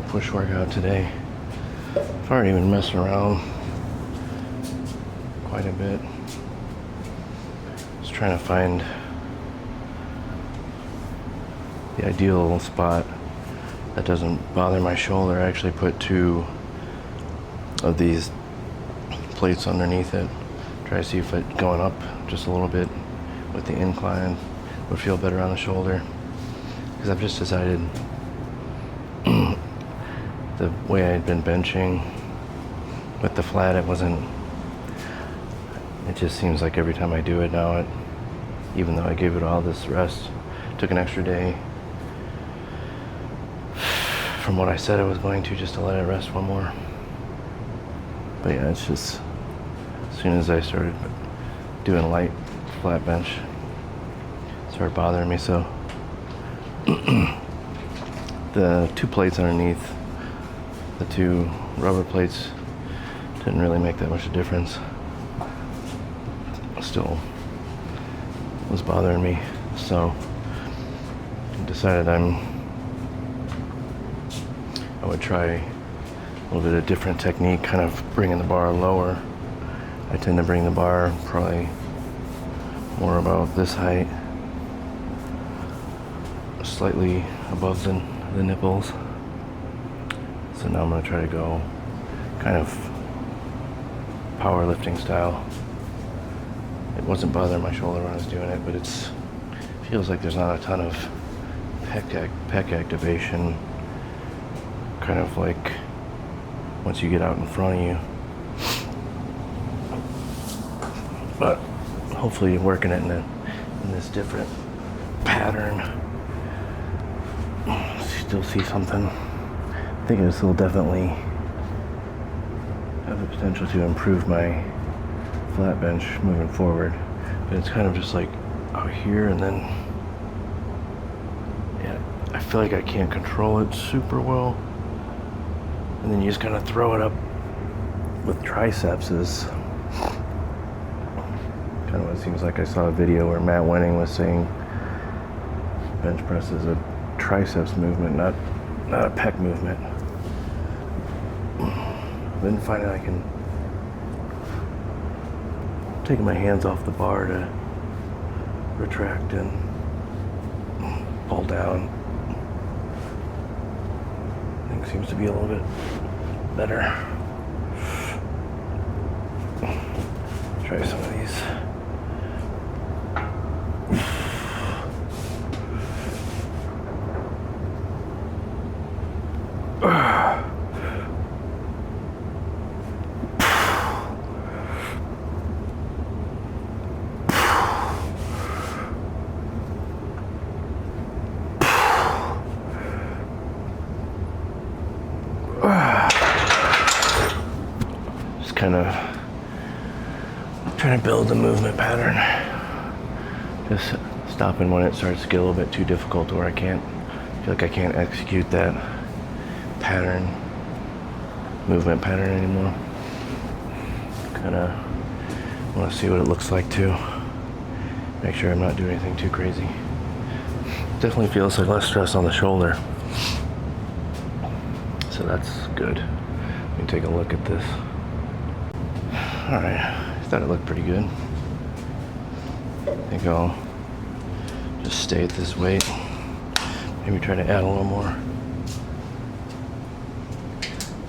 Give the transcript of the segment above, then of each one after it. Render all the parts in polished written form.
push workout today. I've already been messing around quite a bit. Just trying to find the ideal spot that doesn't bother my shoulder. I actually put 2 of these plates underneath it. Try to see if it going up just a little bit with the incline would feel better on the shoulder. Because I've just decided the way I'd been benching with the flat, it just seems like every time I do it now, even though I gave it all this rest, took an extra day from what I said I was going to, just to let it rest one more. But yeah, it's just, as soon as I started doing light flat bench, it started bothering me. So the 2 plates underneath, the 2 rubber plates, didn't really make that much of a difference. Still was bothering me, so I decided I would try a little bit of different technique, kind of bringing the bar lower. I tend to bring the bar probably more about this height, slightly above the nipples. So now I'm going to try to go kind of powerlifting style. It wasn't bothering my shoulder when I was doing it, but it feels like there's not a ton of pec activation, kind of like once you get out in front of you. But hopefully working it in this different pattern, still see something. I think this will definitely have the potential to improve my flat bench moving forward. But it's kind of just like out here, and then yeah, I feel like I can't control it super well. And then you just kind of throw it up with triceps is kind of what it seems like. I saw a video where Matt Wenning was saying bench press is a triceps movement, not a pec movement. I've been finding I can take my hands off the bar to retract and pull down. I think seems to be a little bit better. Try some of these. Just kind of trying to build the movement pattern. Just stopping when it starts to get a little bit too difficult, to where I feel like I can't execute that movement pattern anymore. Kind of want to see what it looks like too. Make sure I'm not doing anything too crazy. Definitely feels like less stress on the shoulder. So that's good. Let me take a look at this. Alright, I thought it looked pretty good. I think I'll just stay at this weight. Maybe try to add a little more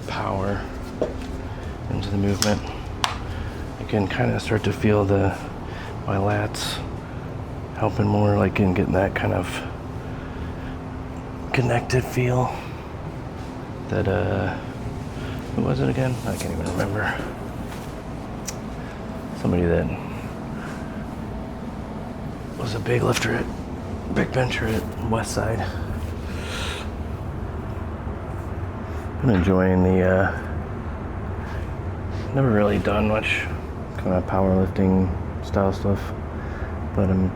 power into the movement. I can kind of start to feel my lats helping more, like in getting that kind of connected feel. That who was it again? I can't even remember. Somebody that was a big bencher at Westside. I'm enjoying never really done much kind of powerlifting style stuff, but I'm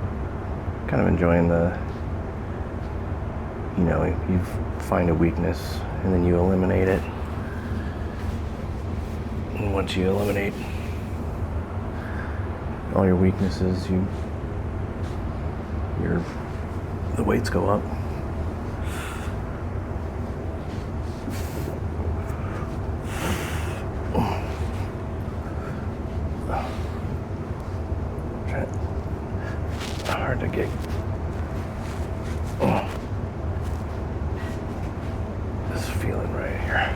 kind of enjoying you find a weakness and then you eliminate it. And once you eliminate all your weaknesses, the weights go up. Hard to get this feeling right here.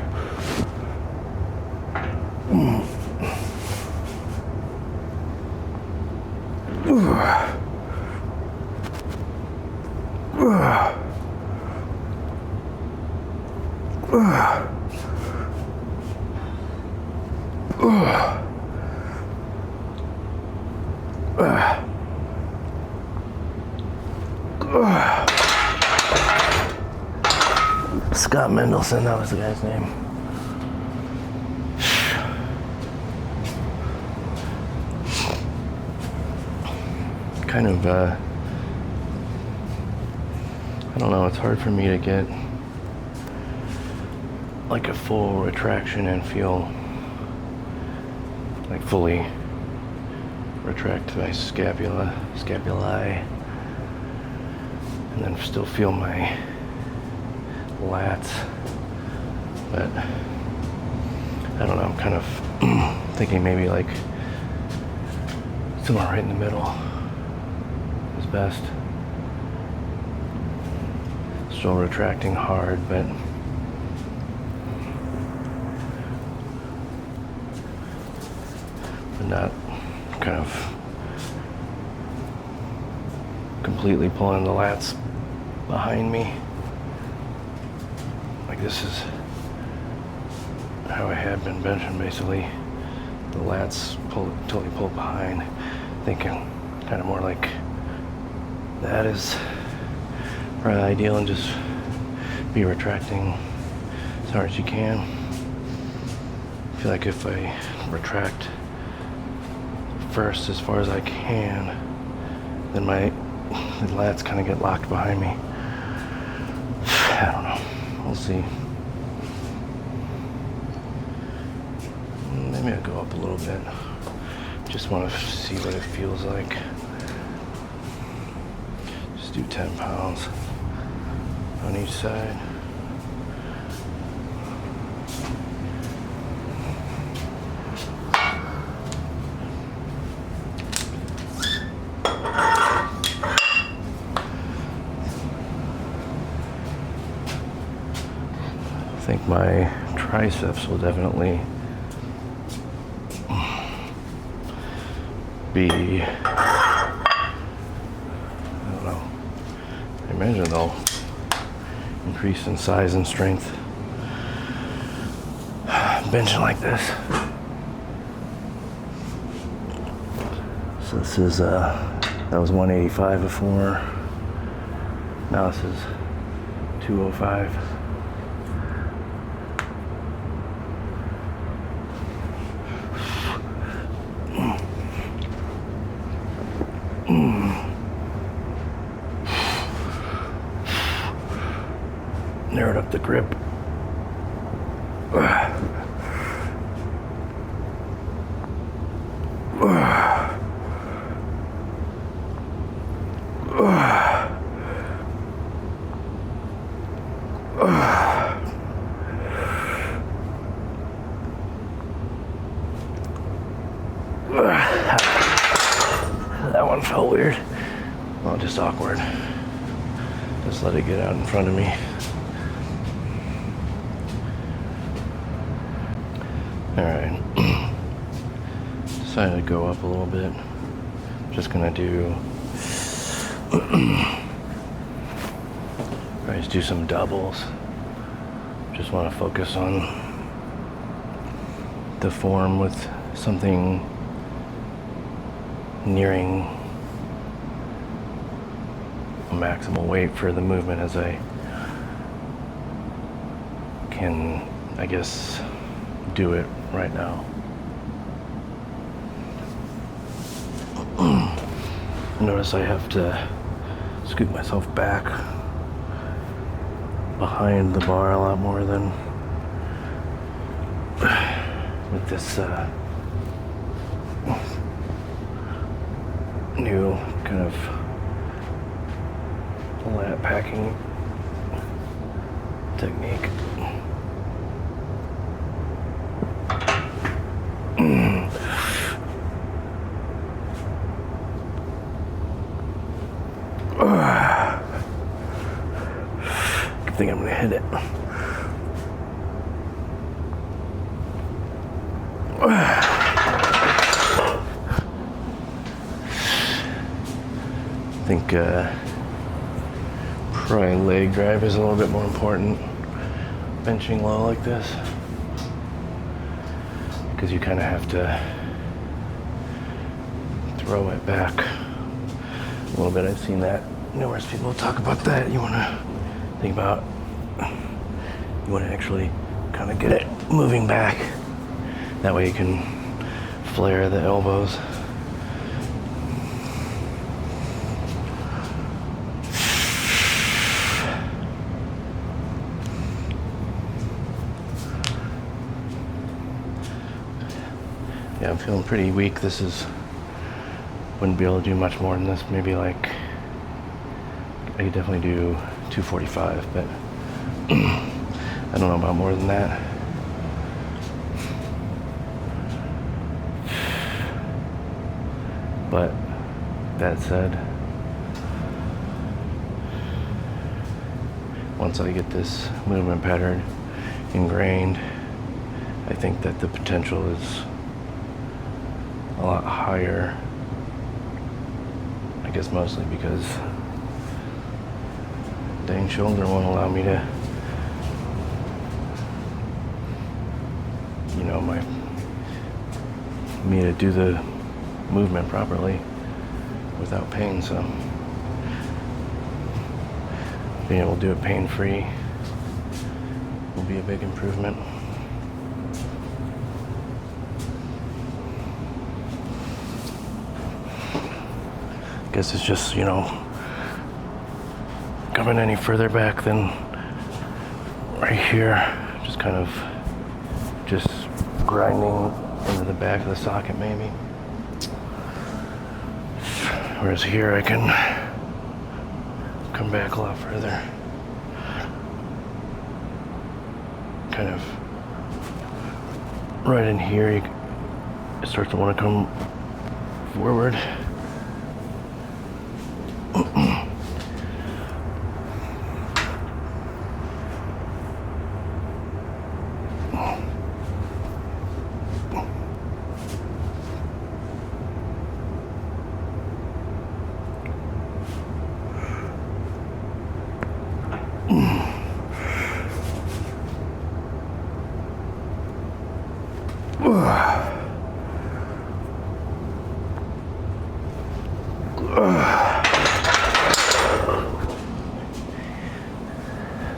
Scott Mendelson, that was the guy's name. Kind of, I don't know, it's hard for me to get like a full retraction and feel like fully retract my scapulae, and then still feel my lats. But I don't know, I'm kind of thinking maybe like somewhere right in the middle is best. Still retracting hard, but not kind of completely pulling the lats behind me. Like this is how I had been benching, basically. The lats totally pulled behind, thinking kind of more like that is probably ideal, and just be retracting as hard as you can. I feel like if I retract first as far as I can, then my lats kind of get locked behind me. I don't know. We'll see. Maybe I'll go up a little bit. Just want to see what it feels like. Just do 10 pounds on each side. I think my triceps will definitely be, I don't know, I imagine they'll increase in size and strength benching like this. So this is, that was 185 before, now this is 205. Narrowed up the grip. That one felt weird. Well, just awkward. Just let it get out in front of me. Alright. Decided to go up a little bit. Just gonna do just do some doubles. Just want to focus on the form with something nearing a maximal weight for the movement as I can, I guess, do it right now. Notice I have to scoop myself back behind the bar a lot more than with this new kind of lat packing technique. think I'm gonna hit it. I think probably leg drive is a little bit more important benching low like this, because you kind of have to throw it back a little bit. I've seen that numerous people talk about that. You want to think about, you want to actually kind of get it moving back. That way you can flare the elbows. Yeah, I'm feeling pretty weak. Wouldn't be able to do much more than this. Maybe like, I could definitely do 245, but I don't know about more than that. But that said, once I get this movement pattern ingrained, I think that the potential is a lot higher. I guess mostly because dang shoulder won't allow me to, you know, me to do the movement properly without pain. So being able to do it pain-free will be a big improvement. Guess it's just, you know, coming any further back than right here, just kind of just grinding into the back of the socket maybe. Whereas here I can come back a lot further. Kind of right in here, you start to want to come forward.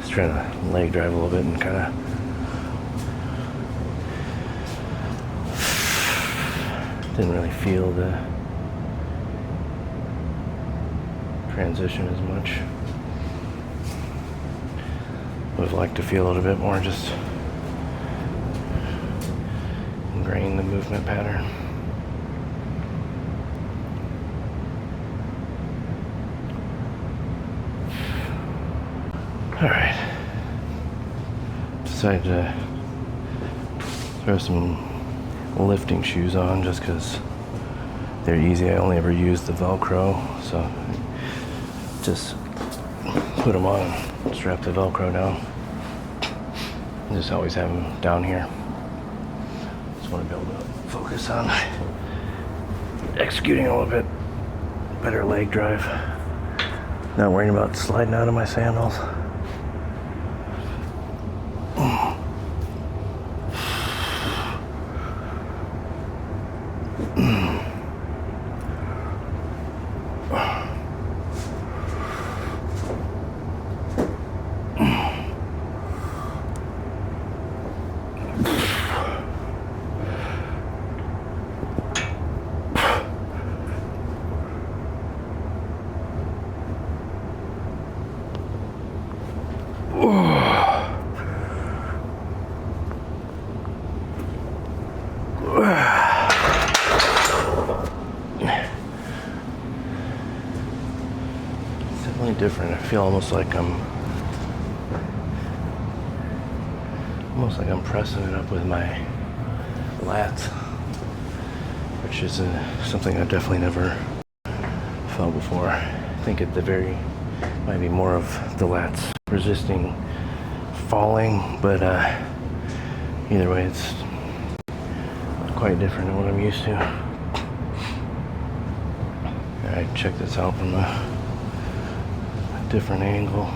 Just trying to leg drive a little bit and kind of didn't really feel the transition as much. Would have liked to feel a little bit more, just ingrain the movement pattern. All right. Decided to throw some lifting shoes on just because they're easy. I only ever use the Velcro, so just put them on and strap the Velcro down. Just always have them down here. Just want to be able to focus on executing a little bit better leg drive. Not worrying about sliding out of my sandals. Different. I feel almost like I'm pressing it up with my lats, which is something I've definitely never felt before. I think at the very might be more of the lats resisting falling, but either way, it's quite different than what I'm used to. Alright, check this out from a different angle.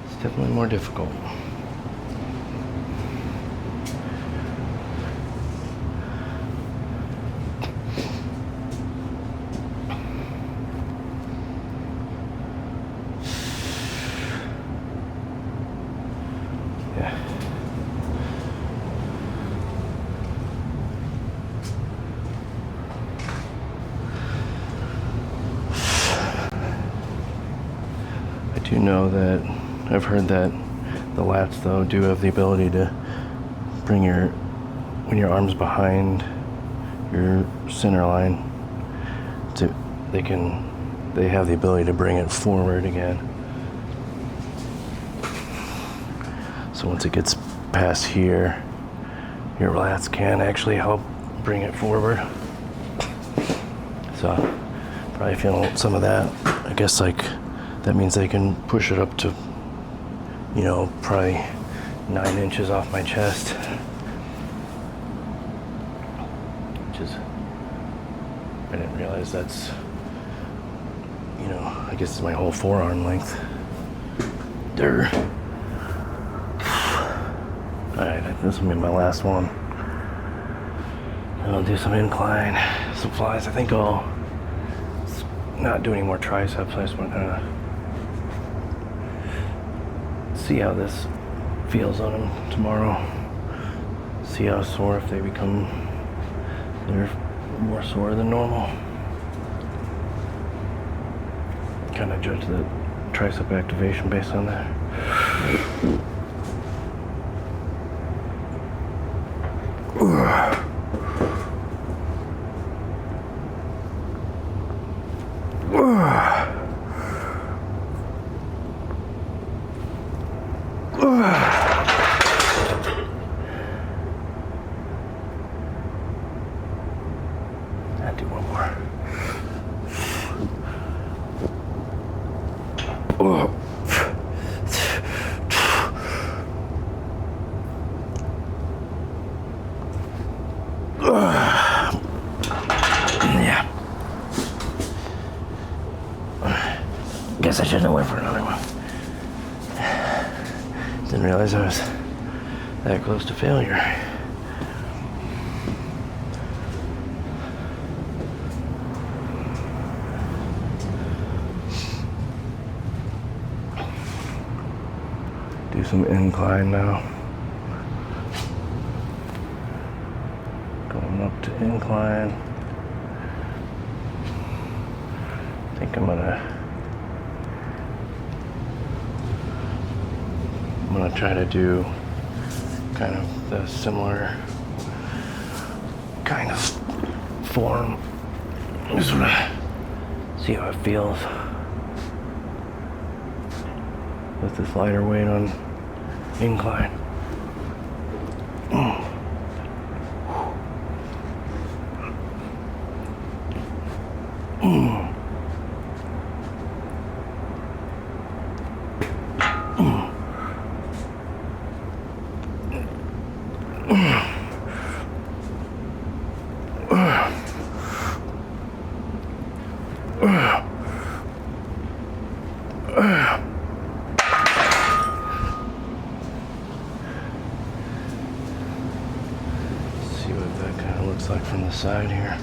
It's definitely more difficult. Yeah. I do know that I've heard that the lats though do have the ability to bring when your arm's behind your center line, they have the ability to bring it forward again. So once it gets past here, your lats can actually help bring it forward. So probably feeling some of that. I guess like that means they can push it up to, you know, probably 9 inches off my chest. Which is, I didn't realize that's, you know, I guess it's my whole forearm length. There. Alright, this will be my last one. And I'll do some incline, some flies. I think I'll not do any more triceps. I just want to see how this feels on them tomorrow. See how sore, if they're more sore than normal. Kind of judge the tricep activation based on that. I'll do one more. Yeah. Guess I shouldn't have went for another one. Didn't realize I was that close to failure. Do some incline now. Going up to incline. I think I'm gonna try to do kind of the similar kind of form. Just wanna see how it feels with this lighter weight on incline. side here.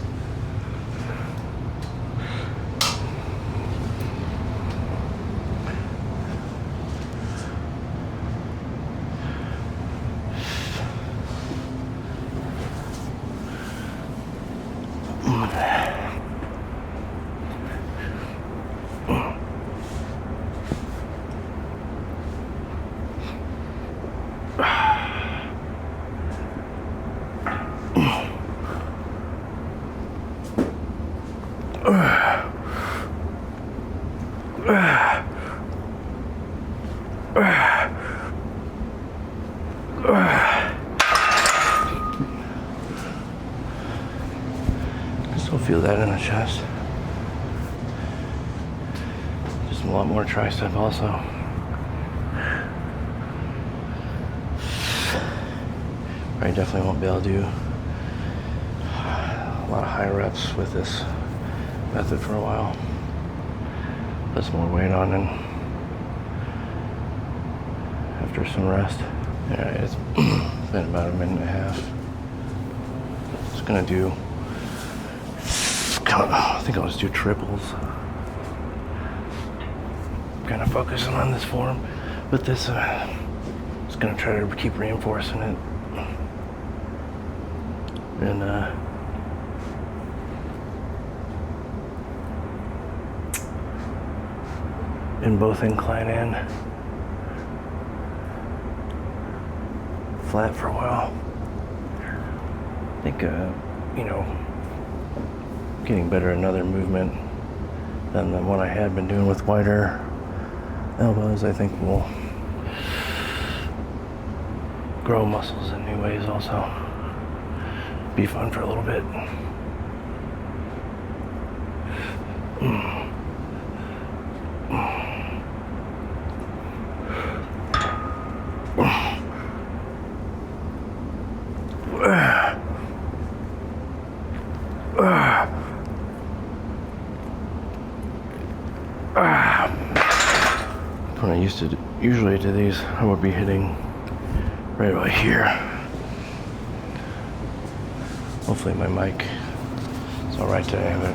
Still feel that in the chest. Just a lot more tricep also. I definitely won't be able to do a lot of high reps with this method for a while. Put some more weight on and after some rest. Yeah, it's been about a minute and a half. Just gonna do, I think I'll just do triples. Kind of focusing on this form, but this, just gonna try to keep reinforcing it. And in both incline and flat for a while. I think, you know, getting better another movement than the one I had been doing with wider elbows, I think will grow muscles in new ways also. Be fun for a little bit. When I used to usually do these, I would be hitting right about here. Hopefully my mic is all right today, but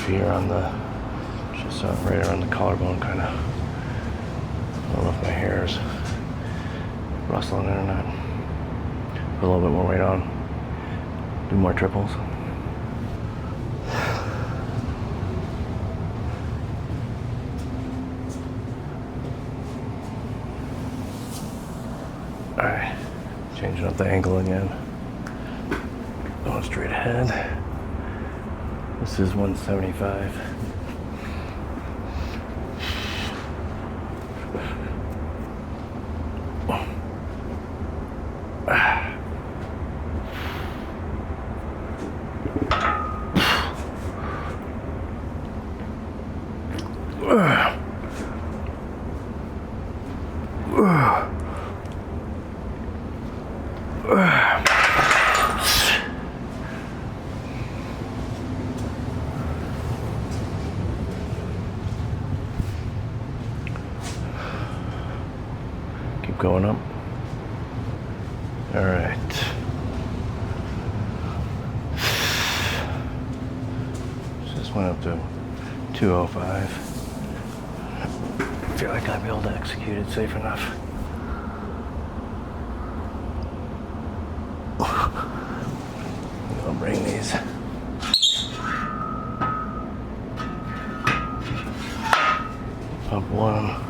here on the, just right around the collarbone kind of. I don't know if my hair is rustling or not. Put a little bit more weight on. Do more triples. Alright, changing up the angle again. Going straight ahead. This is 175. Keep going up. All right. Just went up to 205. I feel like I'll be able to execute it safe enough. I'll bring these. Up one.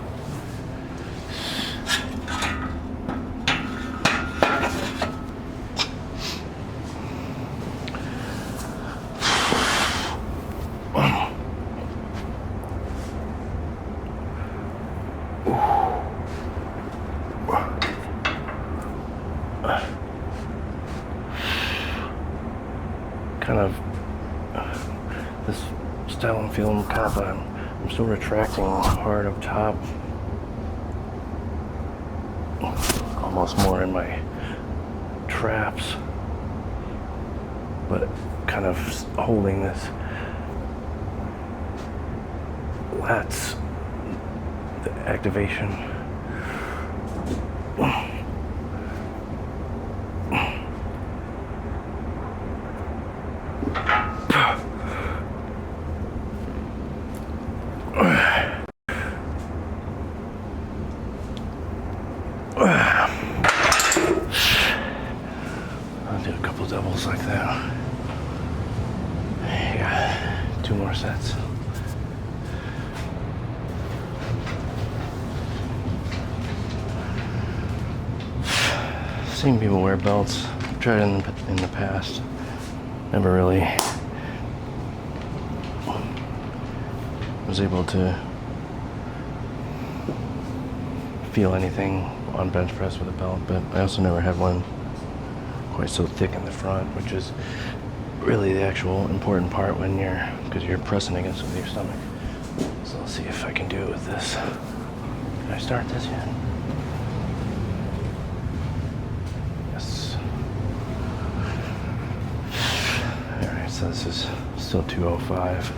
Kind of this style I'm feeling kind of I'm still retracting hard up top, almost more in my traps, but kind of holding this lats, the activation. sets. Seen people wear belts. I've tried in the past. Never really was able to feel anything on bench press with a belt, but I also never had one quite so thick in the front, which is really the actual important part when because you're pressing against it with your stomach. So let's see if I can do it with this. Can I start this yet? Yes. Alright, so this is still 205.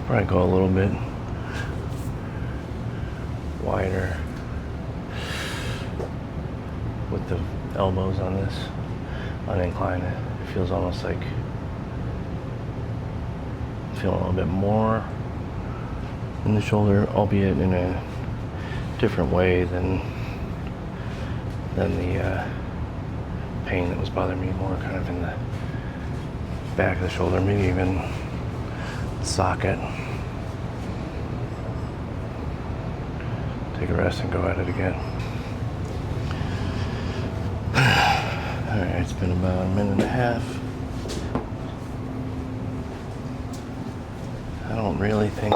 Probably go a little bit wider with the elbows on this, on incline. It feels almost like feeling a little bit more in the shoulder, albeit in a different way than the pain that was bothering me more kind of in the back of the shoulder, maybe even socket. Take a rest and go at it again. Alright, it's been about a minute and a half. I don't really think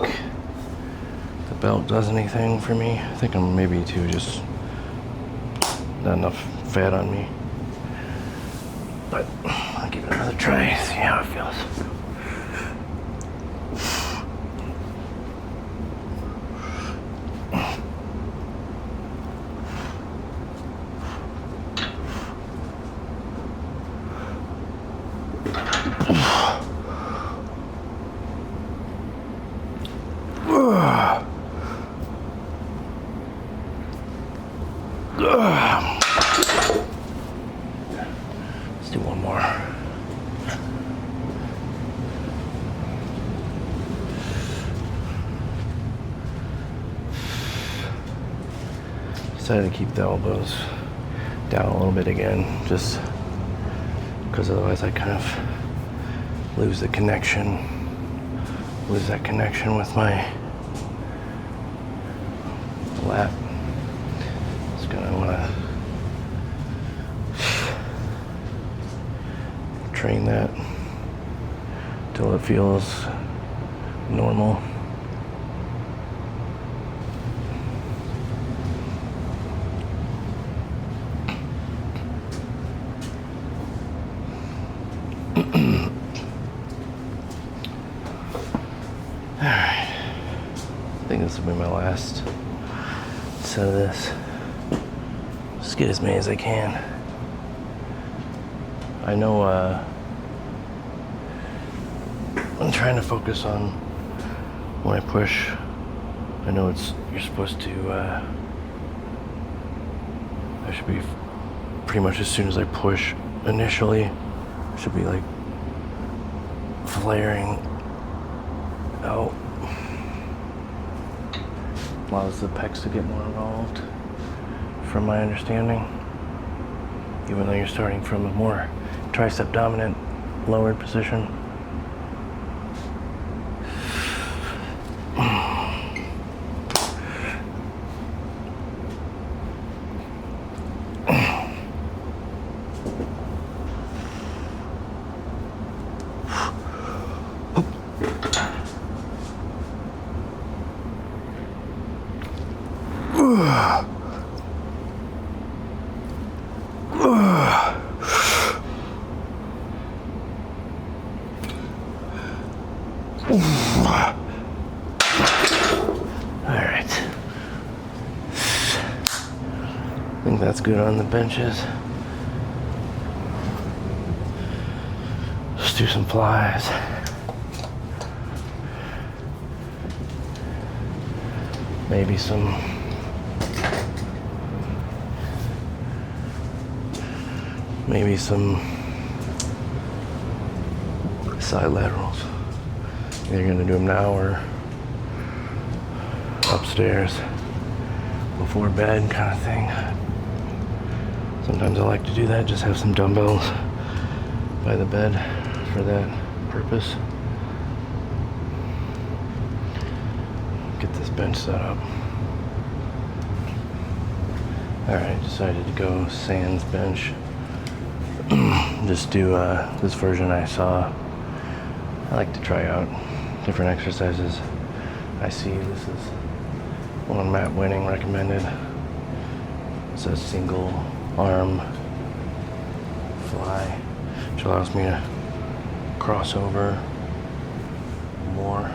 the belt does anything for me. I think I'm maybe just not enough fat on me. But I'll give it another try, see how it feels. Let's do one more. Decided to keep the elbows down a little bit again, just because otherwise I kind of lose that connection with my lat. Just gonna want to train that till it feels normal. Alright, I think this will be my last set of this. Just get as many as I can. I know I'm trying to focus on when I push. I know you're supposed to, I should be pretty much as soon as I push initially, I should be like flaring out. Allows the pecs to get more involved, from my understanding. Even though you're starting from a more tricep dominant lowered position. Alright. I think that's good on the benches. Let's do some flies. Maybe some side laterals. Either gonna do them now or upstairs before bed kind of thing. Sometimes I like to do that, just have some dumbbells by the bed for that purpose. Get this bench set up. Alright, decided to go sans bench. Just do this version I saw. I like to try out different exercises I see. This is one Matt Winning recommended. It's a single arm fly, which allows me to cross over more.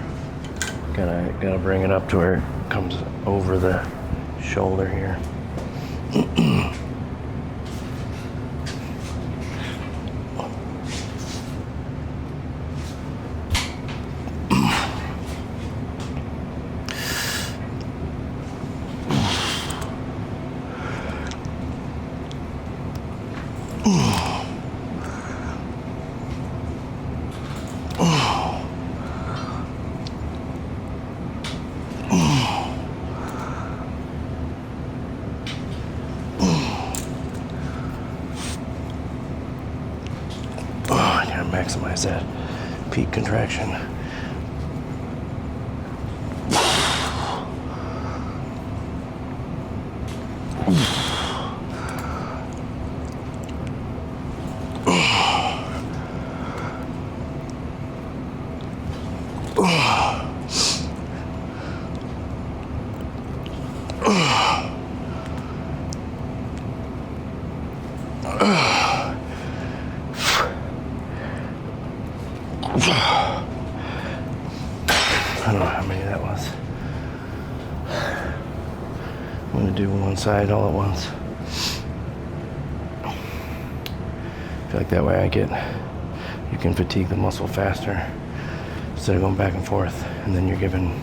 Gotta bring it up to where it comes over the shoulder here. Maximize that peak contraction. I don't know how many that was. I'm gonna do one side all at once. I feel like that way you can fatigue the muscle faster instead of going back and forth, and then you're given,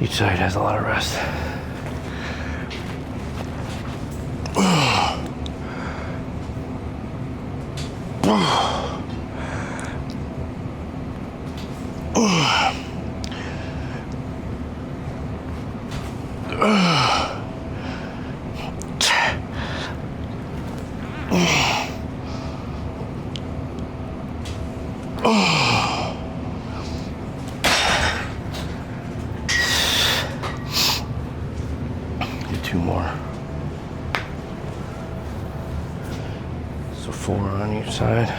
each side has a lot of rest. Do two more. So 4 on each side.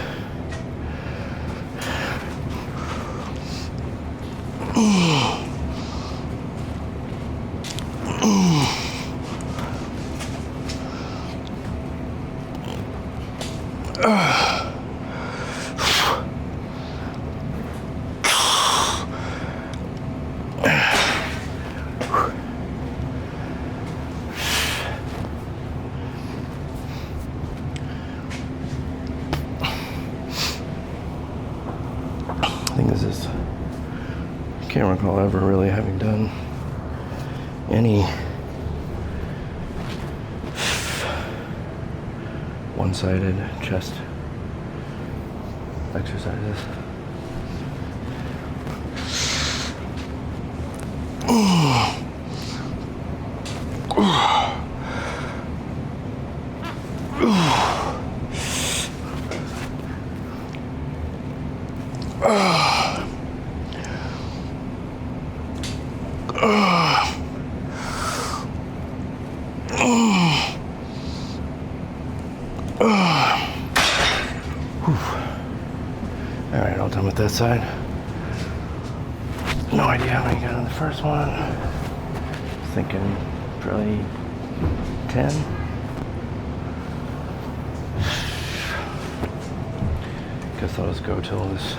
I think this is, I can't recall ever really having done any one-sided chest exercises. Alright, all done with that side. No idea how many got on the first one. Thinking probably 10. Guess I'll just go till this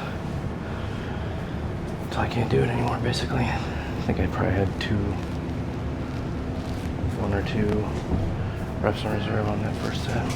until I can't do it anymore, basically. I think I probably had one or two reps in reserve on that first set.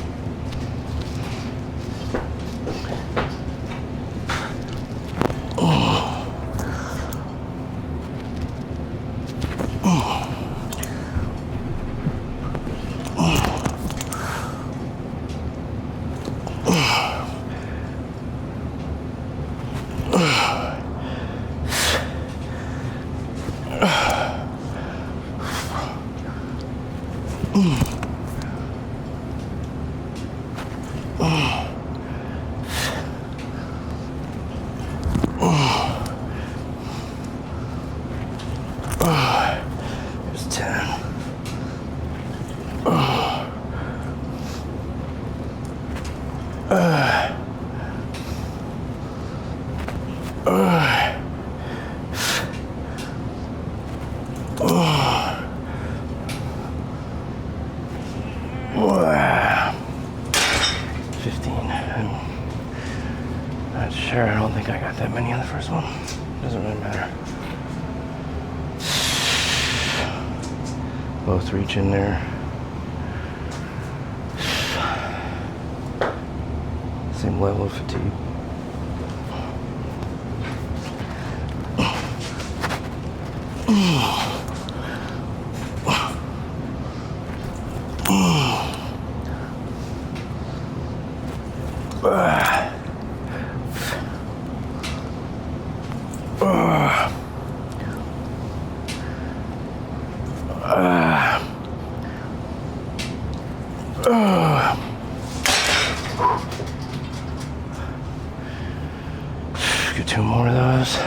There's 10. Wow. 15. I'm not sure. I don't think I got that many on the first one. Doesn't really matter. Both reach in there. Same level of fatigue. Get 2 more of those.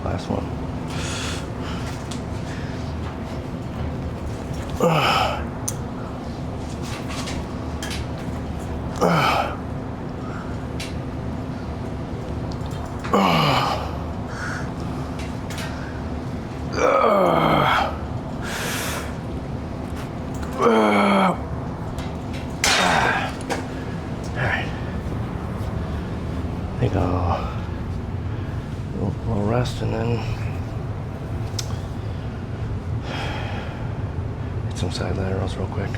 Last one. Alright. I think we'll rest and then hit some side laterals real quick.